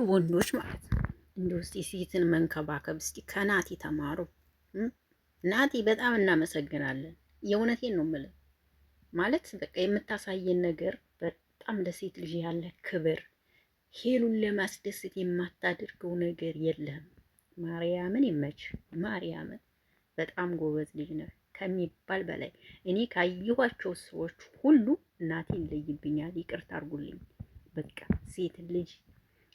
ወንዶች ማለት ነው እንደው እስቲ ሴትን መንከባከብ እስቲ ከናቲ ተማሩ። ናቲ በጣም እናመሰግናለን። የእውነቴን ነው የምልህ። ማለት በቃ የምታሳየን ነገር በጣም ለሴት ልጅ ያለ ክብር፣ ሄሉን ለማስደሰት የማታደርገው ነገር የለም። ማርያምን ይመች። ማርያምን በጣም ጎበዝ ልጅ ነህ ከሚባል በላይ። እኔ ካየኋቸው ሰዎች ሁሉ እናቴ ይለይብኛል። ይቅርታ አድርጉልኝ። በቃ ሴት ልጅ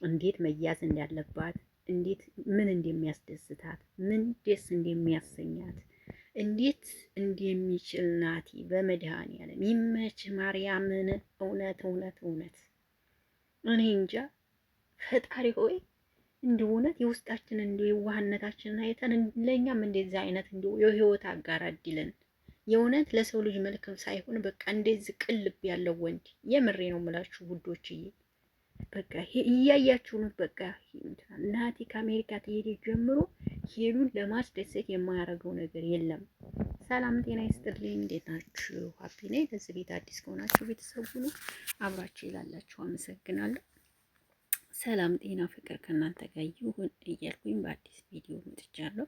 እንዴት መያዝ እንዳለባት፣ እንዴት ምን እንደሚያስደስታት፣ ምን ደስ እንደሚያሰኛት እንዴት እንደሚችል ናቲ በመድኃኒዓለም ይመች። ማርያምን እውነት እውነት እውነት እኔ እንጃ። ፈጣሪ ሆይ እንዲሁ እውነት የውስጣችን እንዲሁ የዋህነታችንን አይተን ለእኛም እንደዚህ አይነት እንዲሁ የህይወት አጋር አድለን። የእውነት ለሰው ልጅ መልክም ሳይሆን በቃ እንደዚህ ቅልብ ያለው ወንድ የምሬ ነው የምላችሁ ውዶችዬ። በቃ እያያችሁ ነው። በቃ ናቲ ከአሜሪካ ተሄደ ጀምሮ ሄሉን ለማስደሰት የማያደርገው ነገር የለም። ሰላም ጤና ይስጥልኝ። እንዴት ናችሁ? ሀፒ ነኝ። ለዚህ ቤት አዲስ ከሆናችሁ ቤተሰቡ ነው አብራችሁ ይላላችሁ። አመሰግናለሁ። ሰላም ጤና ፍቅር ከእናንተ ጋር ይሁን እያልኩኝ በአዲስ ቪዲዮ መጥቻለሁ።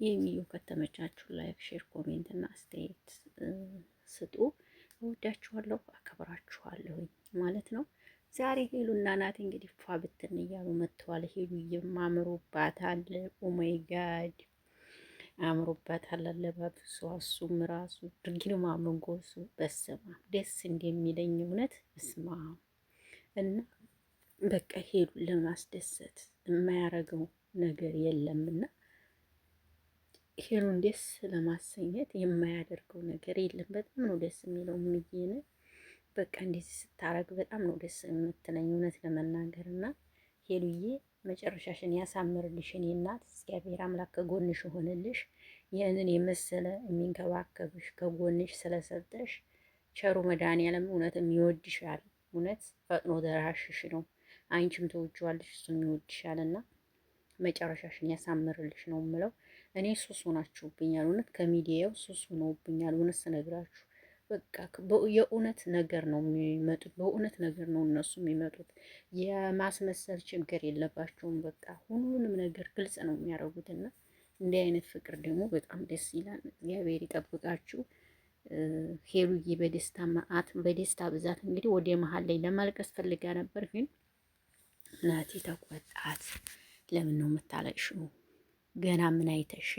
ይህ ቪዲዮ ከተመቻችሁ ላይክ፣ ሼር፣ ኮሜንት እና አስተያየት ስጡ። እወዳችኋለሁ፣ አከብራችኋለሁኝ ማለት ነው። ዛሬ ሄሉና ናቲ እንግዲህ ፏ ብትን እያሉ መጥተዋል። ሄሉዬም አምሮባታል። ኦማይ ጋድ አምሮባታል አለባበሷ። እሱም ራሱ ድርጊም መንጎሱ በስማ ደስ እንደሚለኝ እውነት እስማ እና በቃ ሄሉን ለማስደሰት የማያረገው ነገር የለምና ሄሉን ደስ ለማሰኘት የማያደርገው ነገር የለም። በጣም ነው ደስ የሚለው። ምንዬን በቃ እንደዚህ ስታረግ በጣም ነው ደስ የምትለኝ እውነት ለመናገር እና ሄሉዬ መጨረሻሽን ያሳምርልሽ። እኔ እናት እግዚአብሔር አምላክ ከጎንሽ ሆነልሽ። ይህንን የመሰለ የሚንከባከብሽ ከጎንሽ ስለሰጠሽ ቸሩ መድኃኒዓለም እውነትም ይወድሻል። እውነት ፈጥኖ ደራሽሽ ነው። አንቺም ተወጂዋለሽ፣ እሱም ይወድሻልና መጨረሻሽን ያሳምርልሽ ነው የምለው። እኔ ሱስ ሆናችሁብኛል። እውነት ከሚዲያው ሱስ ሆነውብኛል። እውነት ስነግራችሁ በቃ የእውነት ነገር ነው የሚመጡት። በእውነት ነገር ነው እነሱ የሚመጡት። የማስመሰል ችግር የለባቸውም። በቃ ሁሉንም ነገር ግልጽ ነው የሚያደርጉትና እንዲህ አይነት ፍቅር ደግሞ በጣም ደስ ይላል። እግዚአብሔር ይጠብቃችሁ። ሄሉዬ በደስታ ብዛት እንግዲህ ወደ መሀል ላይ ለማልቀስ ፈልጋ ነበር፣ ግን ናቲ ተቆጣት። ለምን ነው የምታለቅሽው? ገና ምን አይተሽ?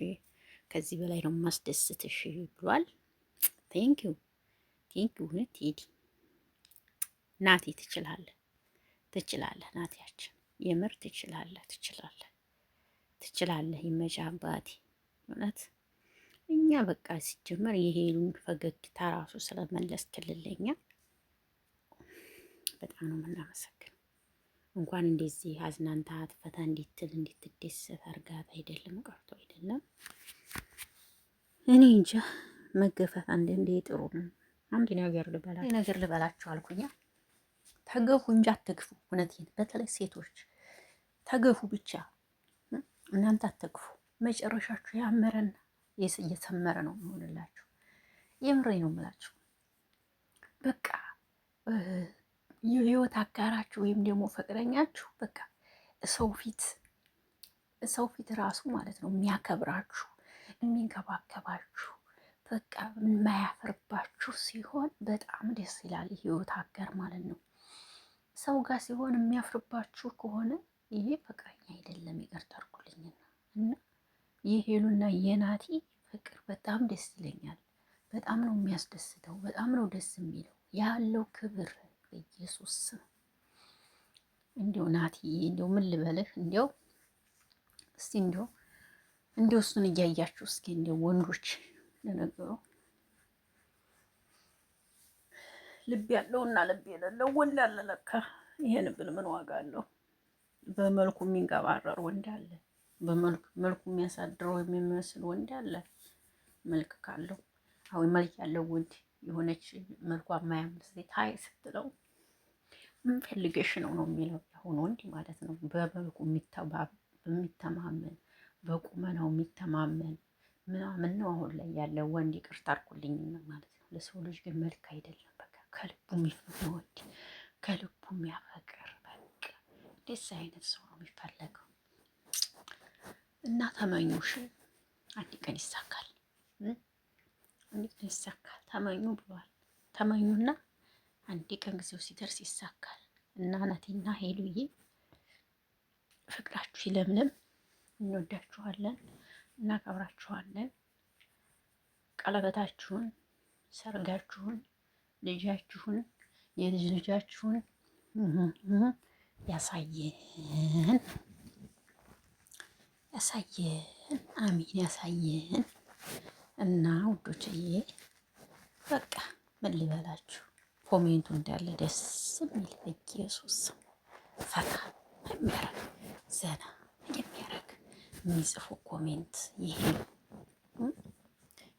ከዚህ በላይ ነው ማስደስትሽ ብሏል። ቴንኪው እውነት ቴዲ ናቲ ትችላለህ ናቲያችን የምር ትችላለህ። ይመቻ አባቴ እውነት እኛ በቃ ሲጀመር የሄሉን ፈገግታ ራሱ ስለመለስክልልኛ በጣም ነው የምናመሰግነው። እንኳን እንደዚህ አዝናንታት ፈታ እንድትደሰት አርጋት አይደለም ቀርቶ አይደለም። እኔ እንጃ መገፈት አንዳንዴ ጥሩ ነው። አንድ ነገር ልበላችሁ አልኩኛ። ተገፉ እንጂ አትግፉ። እውነቴን በተለይ ሴቶች ተገፉ ብቻ፣ እናንተ አትግፉ። መጨረሻችሁ ያመረና እየሰመረ ነው የሚሆንላችሁ። የምሬ ነው የምላችሁ። በቃ የህይወት አጋራችሁ ወይም ደግሞ ፍቅረኛችሁ በቃ ሰው ፊት ራሱ ማለት ነው የሚያከብራችሁ የሚንከባከባችሁ በቃ የማያፍርባችሁ ሲሆን በጣም ደስ ይላል። ህይወት አጋር ማለት ነው። ሰው ጋር ሲሆን የሚያፍርባችሁ ከሆነ ይሄ ፍቅረኛ አይደለም። ይቅርታ አድርጉልኝና እና የሄሉና የናቲ ፍቅር በጣም ደስ ይለኛል። በጣም ነው የሚያስደስተው። በጣም ነው ደስ የሚለው ያለው ክብር በኢየሱስ ስም። እንዲያው ናቲ እንዲያው ምን ልበልህ እንዲያው እስቲ እንዲያው እሱን እያያችሁ እስኪ እንዲያው ወንዶች ለነገሩ ልብ ያለውና ልብ የሌለው ወንድ አለ ለካ። ይሄን ብል ምን ዋጋ አለው? በመልኩ የሚንቀባረር ወንድ አለ። በመልኩ የሚያሳድረው የሚመስል ወንድ አለ። መልክ ካለው አሁን መልክ ያለው ወንድ የሆነች መልኳ የማያምር ሴት ሀይ ስትለው ምን ፈልገሽ ነው የሚለው አሁን ወንድ ማለት ነው። በመልኩ የሚተማመን በቁመናው የሚተማመን ምናምን ነው አሁን ላይ ያለው ወንድ። ይቅርታ አድርጉልኝ ማለት ነው። ለሰው ልጅ ግን መልክ አይደለም። በቃ ከልቡ የሚወድ ከልቡ የሚያፈቅር በቃ ደስ አይነት ሰው ነው የሚፈለገው። እና ተመኙሽ፣ አንድ ቀን ይሳካል፣ አንድ ቀን ይሳካል። ተመኙ ብሏል። ተመኙና አንድ ቀን ጊዜው ሲደርስ ይሳካል። እና ናቲና ሄሉዬ ፍቅራችሁ ይለምልም። እንወዳችኋለን፣ እናከብራችኋለን። ቀለበታችሁን፣ ሰርጋችሁን፣ ልጃችሁን፣ የልጅ ልጃችሁን ያሳየን፣ ያሳየን፣ አሚን ያሳየን። እና ውዶችዬ በቃ ምን ልበላችሁ፣ ኮሜንቱ እንዳለ ደስ የሚል በኢየሱስ ፈታ የሚያረግ ዘና የሚያረግ የሚጽፉ ኮሜንት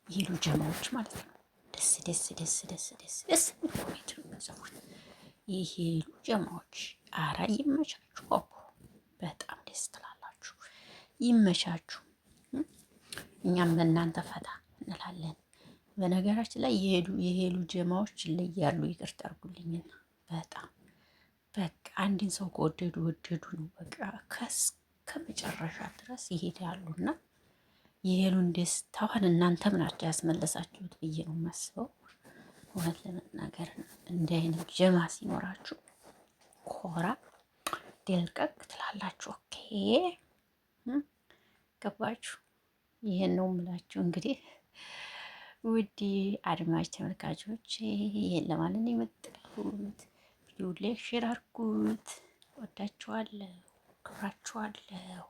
ይሄሉ ጀማዎች ማለት ነው። ደስ ደስ ደስ ደስ ደስ ደስ የሚል ኮሜንት ነው የሚጽፉት ይሄሉ ጀማዎች። አራ ይመቻችሁ፣ በጣም ደስ ትላላችሁ። ይመቻችሁ። እኛም በእናንተ ፈታ እንላለን። በነገራችን ላይ የሄሉ ጀማዎች ይለያሉ። ይቅርታ አድርጉልኝና በጣም በቃ አንድን ሰው ከወደዱ ወደዱ ነው። በቃ ከመጨረሻ ድረስ ይሄዳሉና የሄሉን ደስታዋን እናንተ ምናችሁ ያስመለሳችሁት ብዬ ነው የማስበው። እውነት ለመናገር እንዲህ አይነት ጀማ ሲኖራችሁ ኮራ ደልቀቅ ትላላችሁ። ኦኬ ገባችሁ? ይሄን ነው የምላችሁ። እንግዲህ ውድ አድማጭ ተመልካቾች ይሄን ለማለት ነው የመጣሁት። ቪዲዮ ላይክ ሼር አድርጉት። ወዳችኋለሁ፣ ክብራችኋለሁ።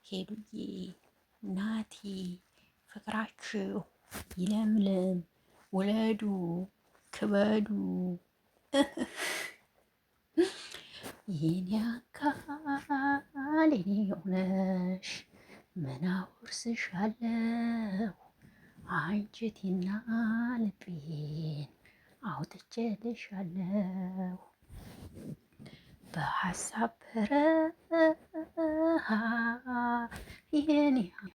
ሄሉዬ ናቲ ፍቅራችሁ ይለምልም፣ ውለዱ፣ ክበዱ። የኔ አካል የኔ ሆነሽ ምን አውርስሻለሁ፣ አንጀቴና ልቤን አውጥቼልሻለሁ። በሀሳብ በረሃ የኔ